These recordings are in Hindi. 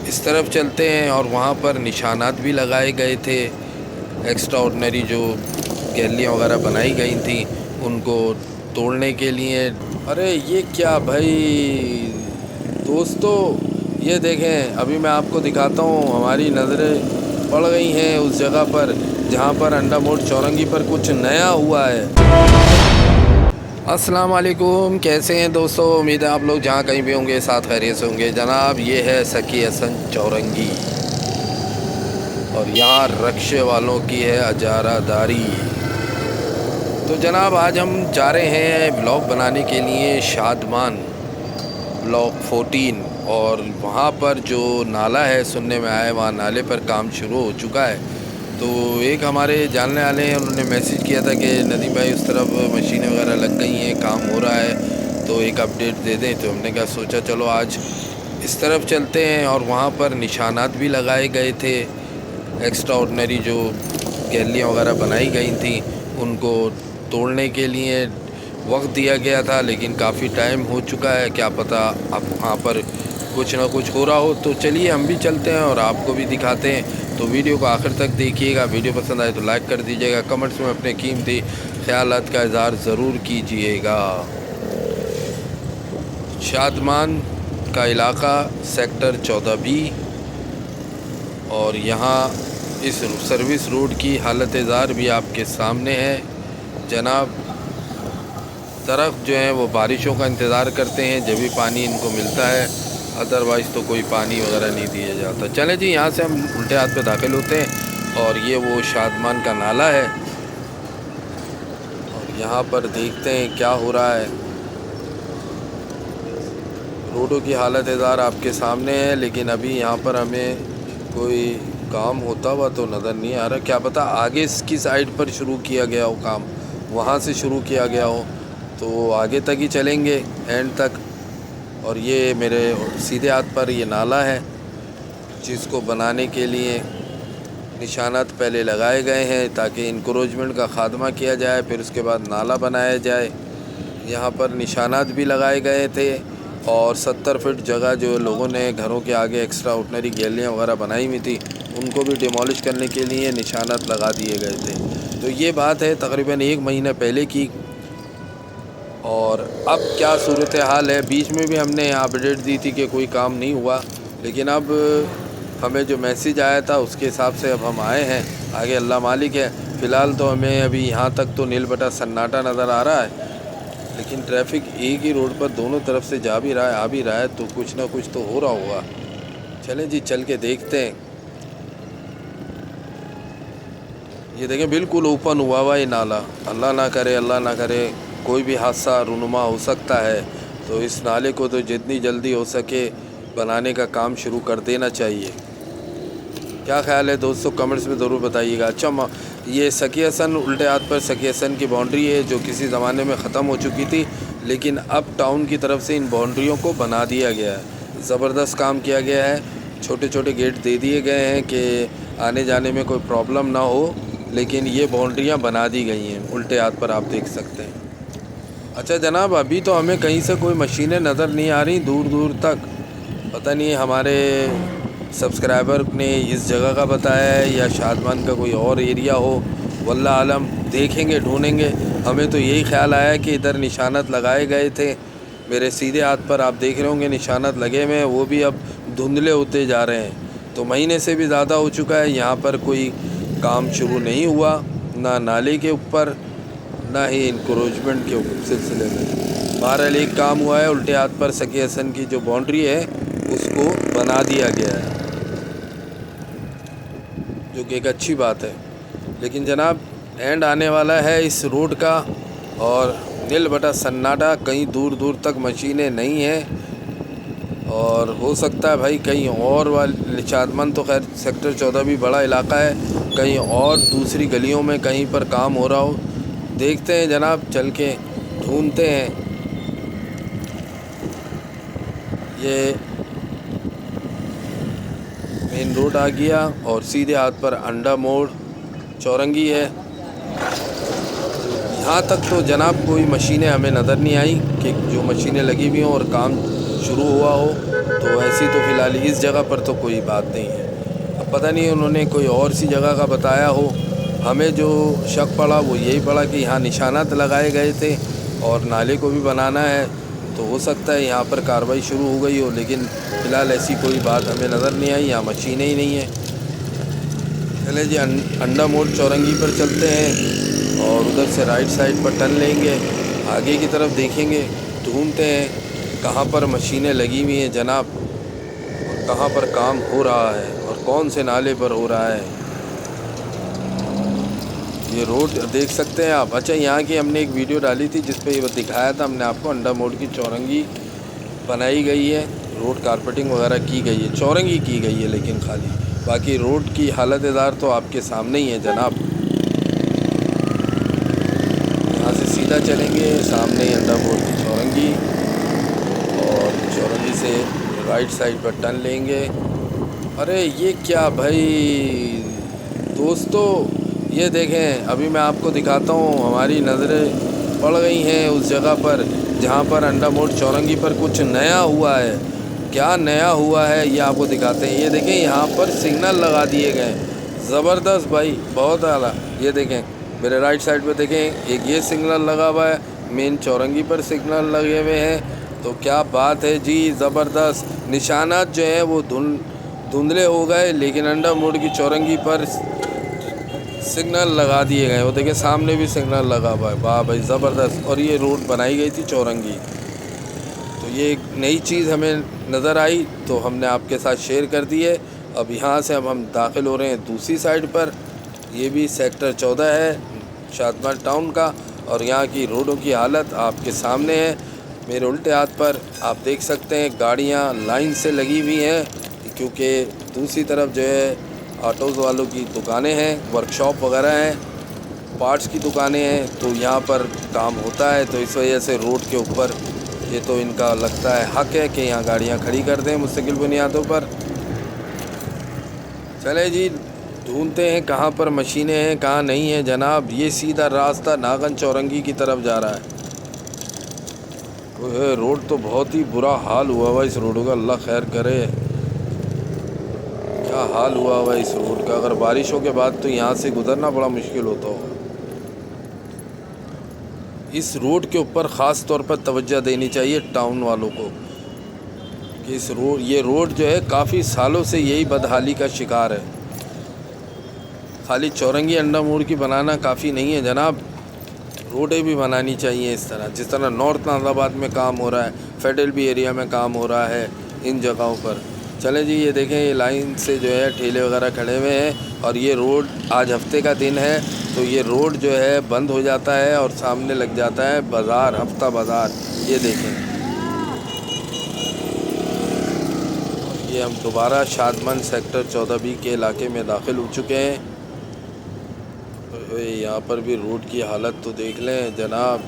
इस तरफ चलते हैं और वहाँ पर निशानात भी लगाए गए थे। एक्स्ट्रा ऑर्डिनरी जो गैलरियाँ वगैरह बनाई गई थी उनको तोड़ने के लिए। अरे ये क्या भाई दोस्तों, ये देखें, अभी मैं आपको दिखाता हूँ। हमारी नज़रें पड़ गई हैं उस जगह पर जहाँ पर अंडा मोड़ चौरंगी पर कुछ नया हुआ है। अस्सलाम वालेकुम, कैसे हैं दोस्तों? उम्मीद है आप लोग जहाँ कहीं भी होंगे साथ खैरियत से होंगे। जनाब ये है सकी हसन चौरंगी और यहाँ रक्शे वालों की है अजारादारी। तो जनाब आज हम जा रहे हैं ब्लॉग बनाने के लिए शादमान ब्लॉक 14, और वहाँ पर जो नाला है सुनने में आया है वहाँ नाले पर काम शुरू हो चुका है। तो एक हमारे जानने वाले हैं, उन्होंने मैसेज किया था कि नदीम भाई उस तरफ मशीनें वगैरह लग गई हैं, काम हो रहा है, तो एक अपडेट दे दें। तो हमने कहा सोचा चलो आज इस तरफ चलते हैं और वहाँ पर निशानात भी लगाए गए थे। एक्स्ट्रा ऑर्डिनरी जो गैलरियाँ वगैरह बनाई गई थी उनको तोड़ने के लिए वक्त दिया गया था, लेकिन काफ़ी टाइम हो चुका है। क्या पता अब वहाँ पर कुछ ना कुछ हो रहा हो। तो चलिए हम भी चलते हैं और आपको भी दिखाते हैं। तो वीडियो को आखिर तक देखिएगा। वीडियो पसंद आए तो लाइक कर दीजिएगा। कमेंट्स में अपने कीमती ख्यालात का इज़हार ज़रूर कीजिएगा। शादमान का इलाका सेक्टर 14B, और यहाँ इस सर्विस रोड की हालत ज़ार भी आपके सामने है। जनाब तरफ जो है वो बारिशों का इंतज़ार करते हैं, जब भी पानी इनको मिलता है, अदरवाइज़ तो कोई पानी वगैरह नहीं दिया जाता। चले जी, यहाँ से हम उल्टे हाथ पे दाखिल होते हैं और ये वो शादमान का नाला है और यहाँ पर देखते हैं क्या हो रहा है। रोडों की हालत ज़ार आपके सामने है, लेकिन अभी यहाँ पर हमें कोई काम होता हुआ तो नज़र नहीं आ रहा। क्या पता आगे इसकी साइड पर शुरू किया गया हो, काम वहाँ से शुरू किया गया हो, तो आगे तक ही चलेंगे एंड तक। और ये मेरे सीधे हाथ पर ये नाला है जिसको बनाने के लिए निशानात पहले लगाए गए हैं ताकि इंक्रोचमेंट का ख़ात्मा किया जाए, फिर उसके बाद नाला बनाया जाए। यहाँ पर निशानात भी लगाए गए थे और 70 फीट जगह जो लोगों ने घरों के आगे एक्स्ट्रा ऑर्डिनरी गैलरियाँ वगैरह बनाई हुई थी उनको भी डिमोलिश करने के लिए निशानात लगा दिए गए थे। तो ये बात है तकरीबन 1 महीने पहले की। और अब क्या सूरत हाल है, बीच में भी हमने अपडेट दी थी कि कोई काम नहीं हुआ, लेकिन अब हमें जो मैसेज आया था उसके हिसाब से अब हम आए हैं। आगे अल्लाह मालिक है। फ़िलहाल तो हमें अभी यहाँ तक तो नील बटा सन्नाटा नज़र आ रहा है, लेकिन ट्रैफिक एक ही रोड पर दोनों तरफ से जा भी रहा है, आ भी रहा है, तो कुछ ना कुछ तो हो रहा होगा। चलें जी, चल के देखते हैं। ये देखें बिल्कुल ओपन हुआ ये नाला। अल्लाह ना करे, अल्लाह ना करे कोई भी हादसा रूनुमा हो सकता है, तो इस नाले को तो जितनी जल्दी हो सके बनाने का काम शुरू कर देना चाहिए। क्या ख्याल है दोस्तों, कमेंट्स में ज़रूर बताइएगा। अच्छा, ये सकी हसन उल्टे हाथ पर सकी हसन की बाउंड्री है जो किसी ज़माने में ख़त्म हो चुकी थी, लेकिन अब टाउन की तरफ से इन बाउंड्रियों को बना दिया गया है। ज़बरदस्त काम किया गया है। छोटे छोटे गेट दे दिए गए हैं कि आने जाने में कोई प्रॉब्लम ना हो, लेकिन ये बाउंड्रियाँ बना दी गई हैं। उल्टे हाथ पर आप देख सकते हैं। अच्छा जनाब, अभी तो हमें कहीं से कोई मशीनें नज़र नहीं आ रही दूर दूर तक। पता नहीं हमारे सब्सक्राइबर ने इस जगह का बताया है या शादमान का कोई और एरिया हो, वल्लाह आलम। देखेंगे, ढूंढेंगे। हमें तो यही ख्याल आया कि इधर निशानात लगाए गए थे। मेरे सीधे हाथ पर आप देख रहे होंगे निशानात लगे हुए हैं, वो भी अब धुंधले होते जा रहे हैं। तो महीने से भी ज़्यादा हो चुका है, यहाँ पर कोई काम शुरू नहीं हुआ, ना नाले के ऊपर ना ही इंक्रोचमेंट के सिलसिले में। बहरहाल एक काम हुआ है, उल्टे हाथ पर सकी हसन की जो बाउंड्री है उसको बना दिया गया है, जो कि एक अच्छी बात है। लेकिन जनाब एंड आने वाला है इस रोड का, और नील बटा सन्नाटा, कहीं दूर दूर तक मशीनें नहीं हैं। और हो सकता है भाई कहीं और वाले शादमान तो खैर सेक्टर 14 भी बड़ा इलाका है, कहीं और दूसरी गलियों में कहीं पर काम हो रहा हो। देखते हैं जनाब, चल के ढूंढते हैं। ये मेन रोड आ गया और सीधे हाथ पर अंडा मोड़ चौरंगी है। यहाँ तक तो जनाब कोई मशीनें हमें नज़र नहीं आई कि जो मशीनें लगी हुई हों और काम शुरू हुआ हो। तो ऐसी तो फ़िलहाल इस जगह पर तो कोई बात नहीं है। अब पता नहीं उन्होंने कोई और सी जगह का बताया हो। हमें जो शक पड़ा वो यही पड़ा कि यहाँ निशानात लगाए गए थे और नाले को भी बनाना है, तो हो सकता है यहाँ पर कार्रवाई शुरू हो गई हो, लेकिन फ़िलहाल ऐसी कोई बात हमें नज़र नहीं आई। यहाँ मशीनें ही नहीं है। चले जी अंडा मोड़ चौरंगी पर चलते हैं और उधर से राइट साइड पर टर्न लेंगे, आगे की तरफ देखेंगे, ढूंढते हैं कहाँ पर मशीनें लगी हुई हैं जनाब, और कहाँ पर काम हो रहा है और कौन से नाले पर हो रहा है। ये रोड देख सकते हैं आप। अच्छा, यहाँ की हमने एक वीडियो डाली थी जिस पे ये दिखाया था हमने आपको, अंडा मोड़ की चौरंगी बनाई गई है, रोड कारपेटिंग वगैरह की गई है, चौरंगी की गई है लेकिन खाली, बाकी रोड की हालत तो आपके सामने ही है जनाब। यहाँ से सीधा चलेंगे, सामने ही अंडा मोड़ की चौरंगी, और चौरंगी से राइट साइड पर टर्न लेंगे। अरे ये क्या भाई दोस्तों, ये देखें, अभी मैं आपको दिखाता हूँ, हमारी नज़रें पड़ गई हैं उस जगह पर जहाँ पर अंडा मोड़ चौरंगी पर कुछ नया हुआ है। क्या नया हुआ है ये आपको दिखाते हैं। ये देखें, यहाँ पर सिग्नल लगा दिए गए, ज़बरदस्त भाई, बहुत आला। ये देखें मेरे राइट साइड पे देखें, एक ये सिग्नल लगा हुआ है, मेन चौरंगी पर सिग्नल लगे हुए हैं। तो क्या बात है जी, ज़बरदस्त। निशानात जो है वो धुंधले हो गए, लेकिन अंडा मोड़ की चौरंगी पर सिग्नल लगा दिए गए। वो देखिए सामने भी सिग्नल लगा हुआ है। वाह भाई ज़बरदस्त। और ये रोड बनाई गई थी चौरंगी, तो ये एक नई चीज़ हमें नज़र आई तो हमने आपके साथ शेयर कर दी है। अब यहाँ से अब हम दाखिल हो रहे हैं दूसरी साइड पर। ये भी सेक्टर 14 है शादमान टाउन का, और यहाँ की रोडों की हालत आपके सामने है। मेरे उल्टे हाथ पर आप देख सकते हैं गाड़ियाँ लाइन से लगी हुई हैं, क्योंकि दूसरी तरफ जो है ऑटोज़ वालों की दुकानें हैं, वर्कशॉप वगैरह हैं, पार्ट्स की दुकानें हैं, तो यहाँ पर काम होता है। तो इस वजह से रोड के ऊपर ये तो इनका लगता है हक है कि यहाँ गाड़ियाँ खड़ी कर दें मुस्तकिल बुनियादों पर। चले जी, ढूंढते हैं कहाँ पर मशीनें हैं कहाँ नहीं हैं जनाब। ये सीधा रास्ता नागन चौरंगी की तरफ जा रहा है। रोड तो बहुत ही बुरा हाल हुआ हुआ इस रोड का, अल्लाह खैर करे। क्या हाल हुआ हुआ इस रोड का, अगर बारिशों के बाद तो यहाँ से गुजरना बड़ा मुश्किल होता होगा। इस रोड के ऊपर ख़ास तौर पर तवज्जो देनी चाहिए टाउन वालों को कि ये रोड जो है काफ़ी सालों से यही बदहाली का शिकार है। खाली चौरंगी अंडा मोड़ की बनाना काफ़ी नहीं है जनाब, रोडें भी बनानी चाहिए इस तरह, जिस तरह नॉर्थ नाज़ाबाद में काम हो रहा है, फेडरल भी एरिया में काम हो रहा है इन जगहों पर। चले जी, ये देखें, ये लाइन से जो है ठेले वगैरह खड़े हुए हैं, और ये रोड आज हफ्ते का दिन है तो ये रोड जो है बंद हो जाता है और सामने लग जाता है बाज़ार, हफ्ता बाज़ार। ये देखें, ये हम दोबारा शादमंद सेक्टर 14B के इलाके में दाखिल हो चुके हैं। तो यहाँ पर भी रोड की हालत तो देख लें जनाब।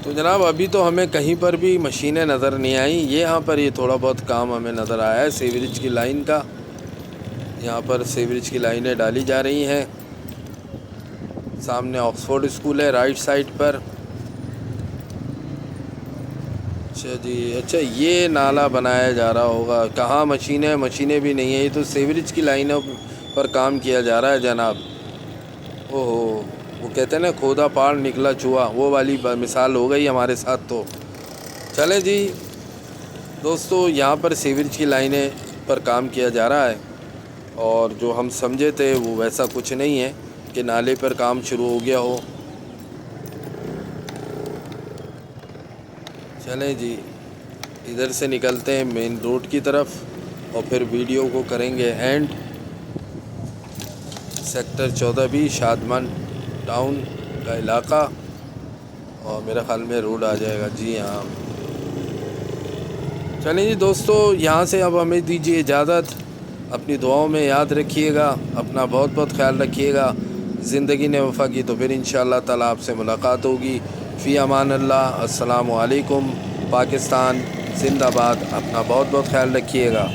तो जनाब अभी तो हमें कहीं पर भी मशीनें नज़र नहीं आई। ये यहाँ पर ये थोड़ा बहुत काम हमें नज़र आया है सीवरेज की लाइन का। यहाँ पर सीवरेज की लाइनें डाली जा रही हैं। सामने ऑक्सफोर्ड स्कूल है राइट साइड पर। अच्छा जी, अच्छा ये नाला बनाया जा रहा होगा। कहाँ मशीनें भी नहीं है, ये तो सीवरेज की लाइनों पर काम किया जा रहा है जनाब। ओहो, वो कहते हैं ना खोदा पार निकला चूहा, वो वाली मिसाल हो गई हमारे साथ। तो चलें जी दोस्तों, यहाँ पर सीवरेज की लाइनें पर काम किया जा रहा है, और जो हम समझे थे वो वैसा कुछ नहीं है कि नाले पर काम शुरू हो गया हो। चलें जी, इधर से निकलते हैं मेन रोड की तरफ और फिर वीडियो को करेंगे and. Sector 14B Shadman town का इलाका, और मेरा ख्याल में रोड आ जाएगा। जी हाँ, चलें जी दोस्तों, यहाँ से अब हमें दीजिए इजाज़त। अपनी दुआओं में याद रखिएगा, अपना बहुत बहुत ख्याल रखिएगा। ज़िंदगी ने वफ़ा की तो फिर इंशाअल्लाह ताला आपसे मुलाकात होगी। फ़ी अमान अल्लाह, अस्सलामु अलैकुम। पाकिस्तान जिंदाबाद। अपना बहुत बहुत ख्याल रखिएगा।